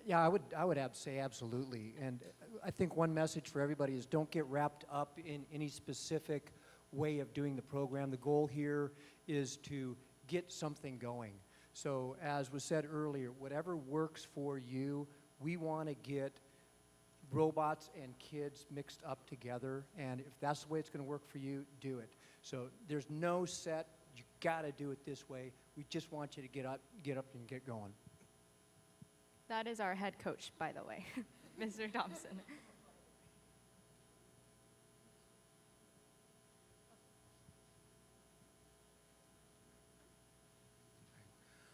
Yeah, I would say absolutely. And I think one message for everybody is don't get wrapped up in any specific way of doing the program. The goal here is to get something going. So as was said earlier, whatever works for you, we want to get robots and kids mixed up together, and if that's the way it's going to work for you, do it. So there's no set, you got to do it this way. We just want you to get up and get going. That is our head coach, by the way, Mr. Thompson.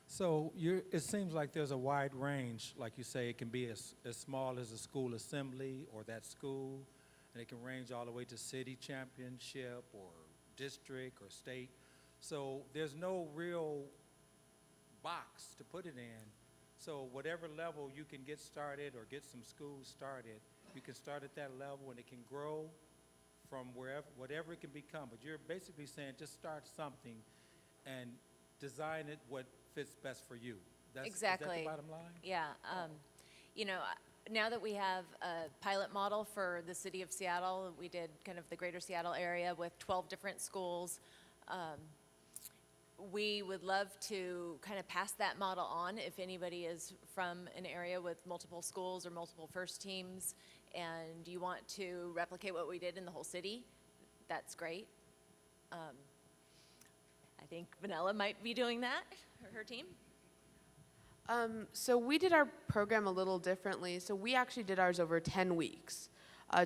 So it seems like there's a wide range. Like you say, it can be as small as a school assembly or that school, and it can range all the way to city championship or district or state. So there's no real box to put it in. So whatever level you can get started or get some schools started, you can start at that level and it can grow from whatever it can become. But you're basically saying just start something and design it what fits best for you. Exactly. Is that the bottom line? Yeah. You know, now that we have a pilot model for the city of Seattle, we did kind of the greater Seattle area with 12 different schools. We would love to kind of pass that model on if anybody is from an area with multiple schools or multiple first teams and you want to replicate what we did in the whole city. That's great. I think Vanilla might be doing that, her team. So we did our program a little differently. So we actually did ours over 10 weeks,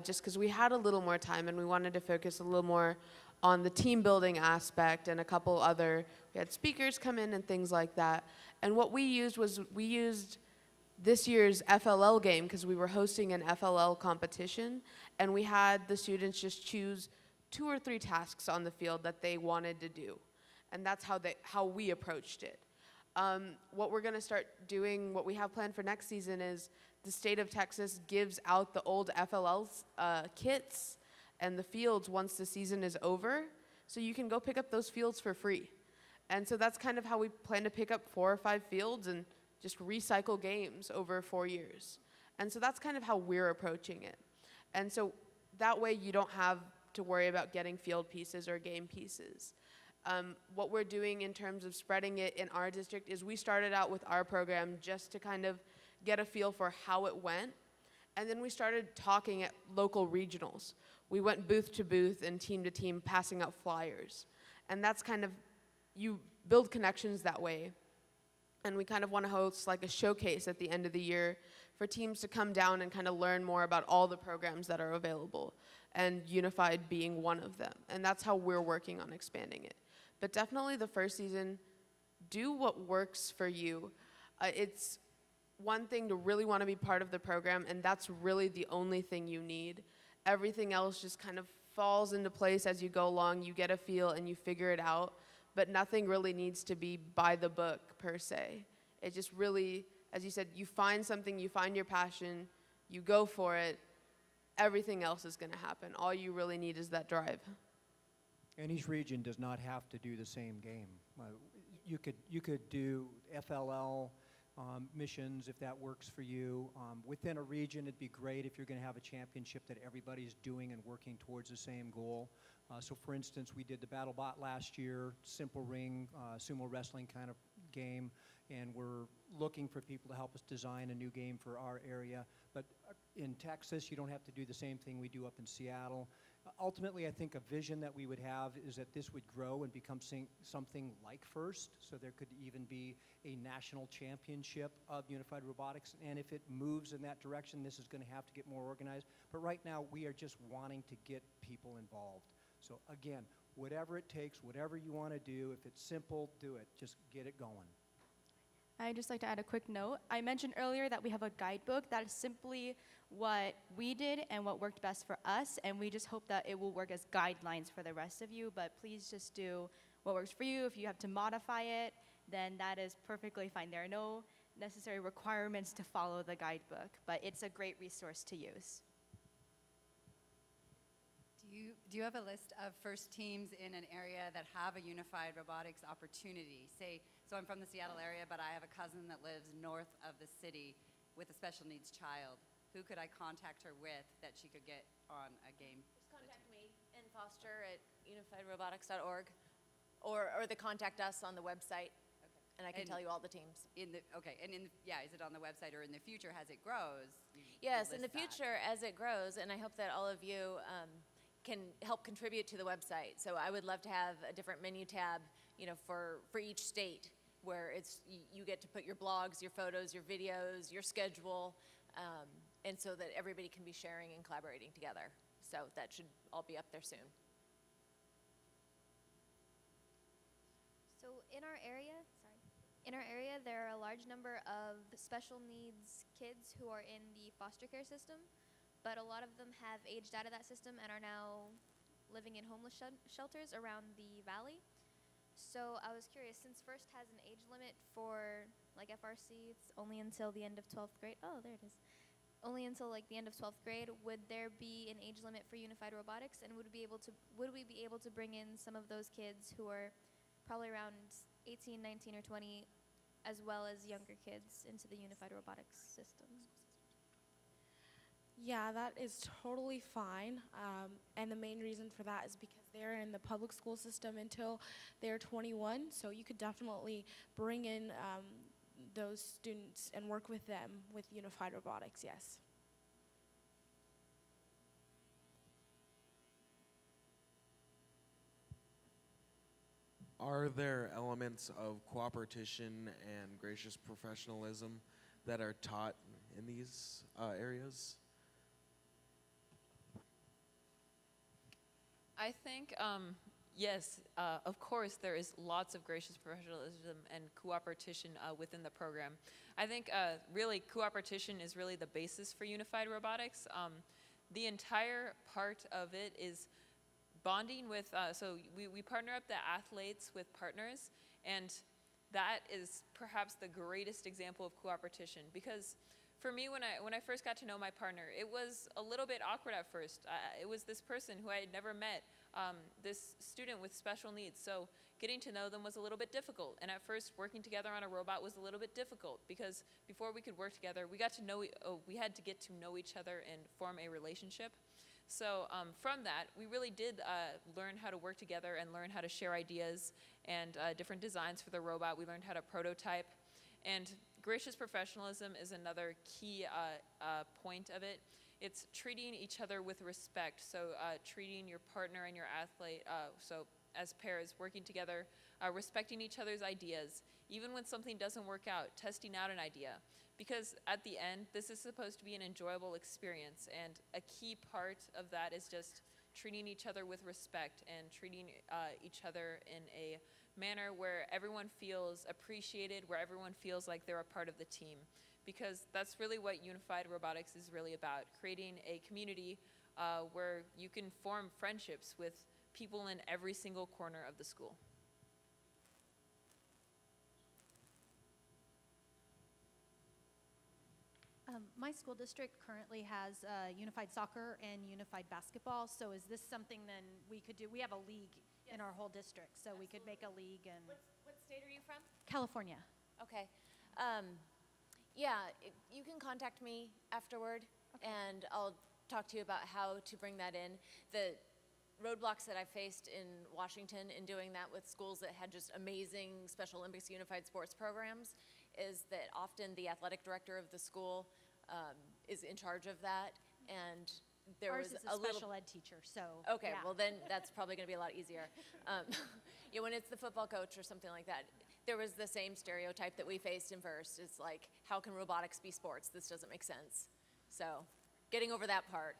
just because we had a little more time and we wanted to focus a little more on the team building aspect and a couple other, we had speakers come in and things like that. And what we used was this year's FLL game because we were hosting an FLL competition and we had the students just choose 2 or 3 tasks on the field that they wanted to do. And that's how we approached it. What we're going to start doing, what we have planned for next season is the state of Texas gives out the old FLL kits and the fields once the season is over. So you can go pick up those fields for free. And so that's kind of how we plan to pick up 4 or 5 fields and just recycle games over 4 years. And so that's kind of how we're approaching it. And so that way you don't have to worry about getting field pieces or game pieces. What we're doing in terms of spreading it in our district is we started out with our program just to kind of get a feel for how it went. And then we started talking at local regionals. We went booth to booth and team to team passing out flyers. And that's kind of, you build connections that way. And we kind of want to host like a showcase at the end of the year for teams to come down and kind of learn more about all the programs that are available, and Unified being one of them. And that's how we're working on expanding it. But definitely the first season, do what works for you. It's one thing to really want to be part of the program, and that's really the only thing you need. Everything else just kind of falls into place as you go along. You get a feel and you figure it out, but nothing really needs to be by the book per se. It just really, as you said, you find something, you find your passion, you go for it, everything else is going to happen. All you really need is that drive. And each region does not have to do the same game. You could do FLL missions if that works for you. Within a region, it'd be great if you're going to have a championship that everybody's doing and working towards the same goal. So for instance, we did the BattleBot last year, simple ring, sumo wrestling kind of game, and we're looking for people to help us design a new game for our area. But in Texas, you don't have to do the same thing we do up in Seattle. Ultimately, I think a vision that we would have is that this would grow and become something like FIRST, so there could even be a national championship of Unified Robotics, and if it moves in that direction, this is going to have to get more organized. But right now, we are just wanting to get people involved. So again, whatever it takes, whatever you want to do, if it's simple, do it. Just get it going. I'd just like to add a quick note. I mentioned earlier that we have a guidebook that is simply what we did and what worked best for us, and we just hope that it will work as guidelines for the rest of you, but please just do what works for you. If you have to modify it, then that is perfectly fine. There are no necessary requirements to follow the guidebook, but it's a great resource to use. Do you have a list of first teams in an area that have a unified robotics opportunity? Say, so I'm from the Seattle area, but I have a cousin that lives north of the city with a special needs child. Who could I contact her with that she could get on a game? Just contact me and Foster at unifiedrobotics.org or the contact us on the website. and I can And tell you all the teams. Yeah, is it on the website, or in the future as it grows? Yes, in the list that? future as it grows, and I hope that all of you can help contribute to the website. So I would love to have a different menu tab, for each state, where you get to put your blogs, your photos, your videos, your schedule, and so that everybody can be sharing and collaborating together. So that should all be up there soon. So in our area, there are a large number of special needs kids who are in the foster care system, but a lot of them have aged out of that system and are now living in homeless shelters around the valley. So I was curious, since FIRST has an age limit for like FRC, it's only until the end of 12th grade. Oh, there it is. Only until like the end of 12th grade. Would there be an age limit for Unified Robotics, and would we be able to bring in some of those kids who are probably around 18, 19, or 20, as well as younger kids into the Unified Robotics system? Yeah, that is totally fine. And the main reason for that is because they're in the public school system until they're 21. So you could definitely bring in those students and work with them with Unified Robotics, yes. Are there elements of cooperation and gracious professionalism that are taught in these areas? I think, yes, of course, there is lots of gracious professionalism and cooperation within the program. I think really cooperation is really the basis for Unified Robotics. The entire part of it is bonding with, so we partner up the athletes with partners, and that is perhaps the greatest example of cooperation, because for me, when I first got to know my partner, it was a little bit awkward at first. It was this person who I had never met, this student with special needs. So getting to know them was a little bit difficult. And at first, working together on a robot was a little bit difficult, because before we could work together, we had to get to know each other and form a relationship. So from that, we really did learn how to work together and learn how to share ideas and different designs for the robot. We learned how to prototype. And gracious professionalism is another key point of it. It's treating each other with respect. So treating your partner and your athlete, so as pairs, working together, respecting each other's ideas. Even when something doesn't work out, testing out an idea. Because at the end, this is supposed to be an enjoyable experience. And a key part of that is just treating each other with respect and treating each other in a manner where everyone feels appreciated, where everyone feels like they're a part of the team. Because that's really what Unified Robotics is really about, creating a community where you can form friendships with people in every single corner of the school. My school district currently has unified soccer and unified basketball. So is this something then we could do? We have a league in our whole district, so we could make a league. And What state are you from? California. Okay. Yeah, you can contact me afterward, and I'll talk to you about how to bring that in. The roadblocks that I faced in Washington in doing that with schools that had just amazing Special Olympics unified sports programs is that often the athletic director of the school is in charge of that, and there Ours was is a special ed teacher, so. Okay, yeah. well then that's probably going to be a lot easier. Yeah, when it's the football coach or something like that, there was the same stereotype that we faced in FIRST. It's like, how can robotics be sports? This doesn't make sense. So, getting over that part.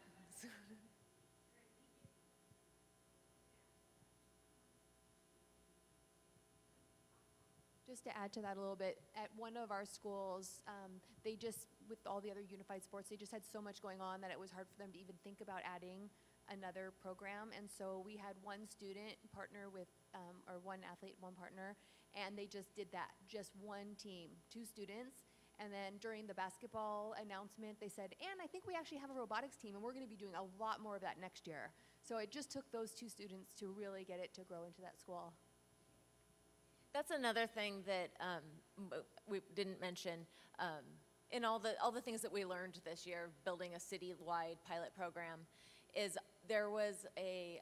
Just to add to that a little bit, at one of our schools, they just, with all the other unified sports, they just had so much going on that it was hard for them to even think about adding another program. And so we had one student partner with, or one athlete, one partner, and they just did that, just one team, 2 students. And then during the basketball announcement, they said, and I think we actually have a robotics team, and we're going to be doing a lot more of that next year. So it just took those 2 students to really get it to grow into that school. That's another thing that we didn't mention. In all the things that we learned this year, building a city-wide pilot program, is there was a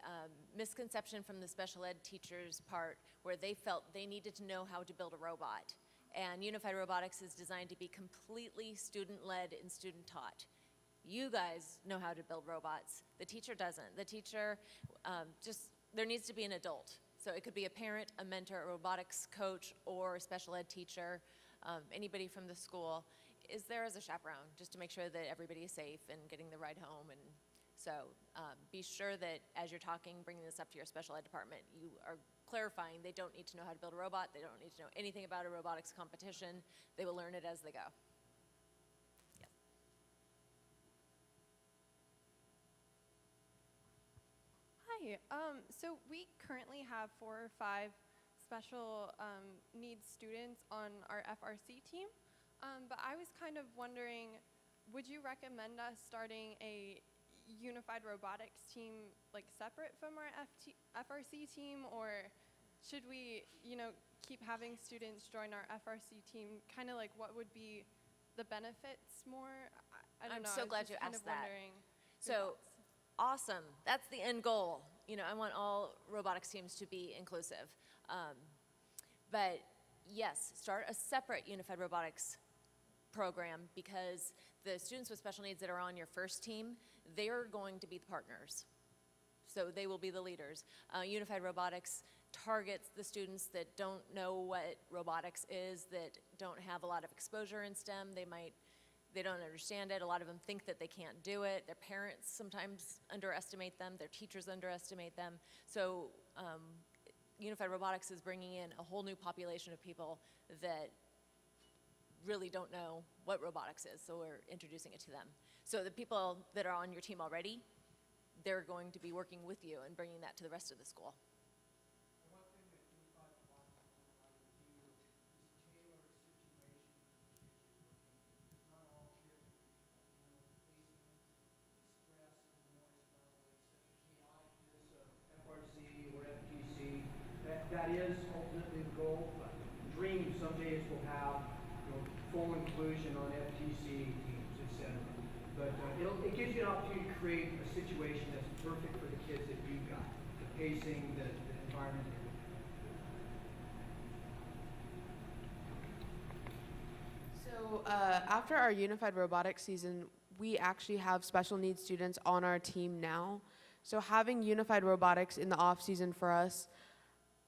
misconception from the special ed teachers' part where they felt they needed to know how to build a robot. And Unified Robotics is designed to be completely student-led and student-taught. You guys know how to build robots. The teacher doesn't. The teacher there needs to be an adult. So it could be a parent, a mentor, a robotics coach, or a special ed teacher, anybody from the school is there as a chaperone, just to make sure that everybody is safe and getting the ride home. And so be sure that as you're talking, bringing this up to your special ed department, you are clarifying they don't need to know how to build a robot, they don't need to know anything about a robotics competition, they will learn it as they go. Yes. Hi, so we currently have 4 or 5 special needs students on our FRC team, but I was kind of wondering, would you recommend us starting a unified robotics team like separate from our FRC team, or should we, keep having students join our FRC team? Kind of like what would be the benefits more? I don't know. I'm so glad you kind asked of that. wondering your So thoughts. awesome. That's the end goal. I want all robotics teams to be inclusive. But yes, start a separate unified robotics program, because the students with special needs that are on your first team, they're going to be the partners. So they will be the leaders. Unified Robotics targets the students that don't know what robotics is, that don't have a lot of exposure in STEM. They don't understand it. A lot of them think that they can't do it. Their parents sometimes underestimate them. Their teachers underestimate them. So Unified Robotics is bringing in a whole new population of people that really don't know what robotics is, so we're introducing it to them. So the people that are on your team already, they're going to be working with you and bringing that to the rest of the school. FRC or FTC, that is ultimately the goal. Dream someday is we'll have full inclusion on FTC teams, etc. But it gives you an opportunity to create a situation that's perfect for the kids that you've got, the pacing, the environment. So after our unified robotics season, we actually have special needs students on our team now. So having unified robotics in the off season for us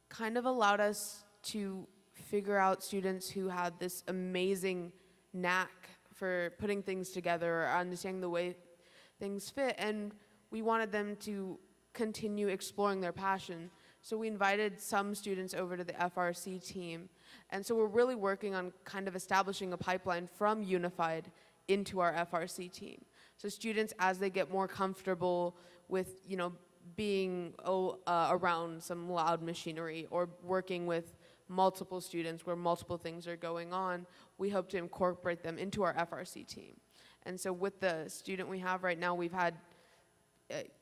kind of allowed us to figure out students who had this amazing knack for putting things together or understanding the way things fit, and we wanted them to continue exploring their passion. So we invited some students over to the FRC team, and so we're really working on kind of establishing a pipeline from Unified into our FRC team. So students, as they get more comfortable with, being around some loud machinery or working with multiple students where multiple things are going on, we hope to incorporate them into our FRC team. And so with the student we have right now,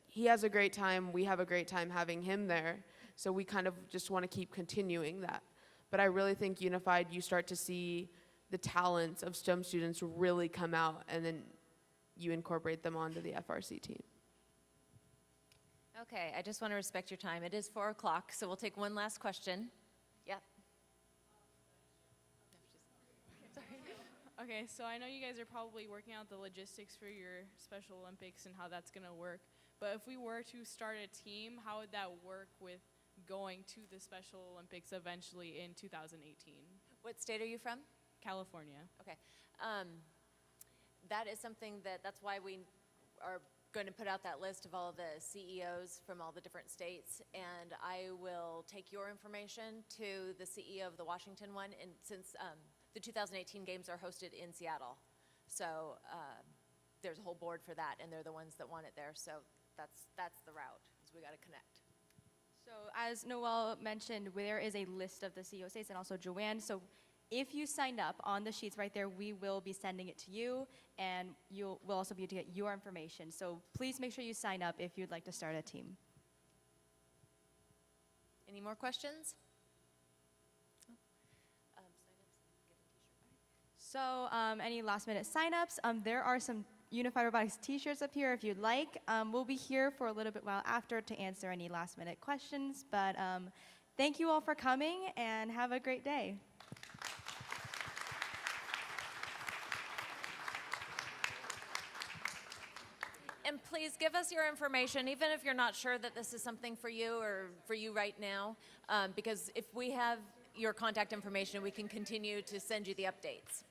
he has a great time, we have a great time having him there, so we kind of just want to keep continuing that. But I really think Unified, you start to see the talents of STEM students really come out, and then you incorporate them onto the FRC team. Okay, I just want to respect your time. It is 4 o'clock, so we'll take one last question. Yep. Okay, so I know you guys are probably working out the logistics for your Special Olympics and how that's going to work. But if we were to start a team, how would that work with going to the Special Olympics eventually in 2018? What state are you from? California. Okay. That is something that's why we are going to put out that list of all the CEOs from all the different states, and I will take your information to the CEO of the Washington one, and since the 2018 games are hosted in Seattle, so there's a whole board for that, and they're the ones that want it there, so that's the route, is we got to connect. So as Noelle mentioned, there is a list of the CEO states, and also Joanne, so if you signed up on the sheets right there, we will be sending it to you, and we'll also be able to get your information. So please make sure you sign up if you'd like to start a team. Any more questions? So any last minute signups, there are some Unified Robotics t-shirts up here if you'd like. We'll be here for a little bit while after to answer any last minute questions, but thank you all for coming and have a great day. And please give us your information, even if you're not sure that this is something for you or for you right now, because if we have your contact information, we can continue to send you the updates.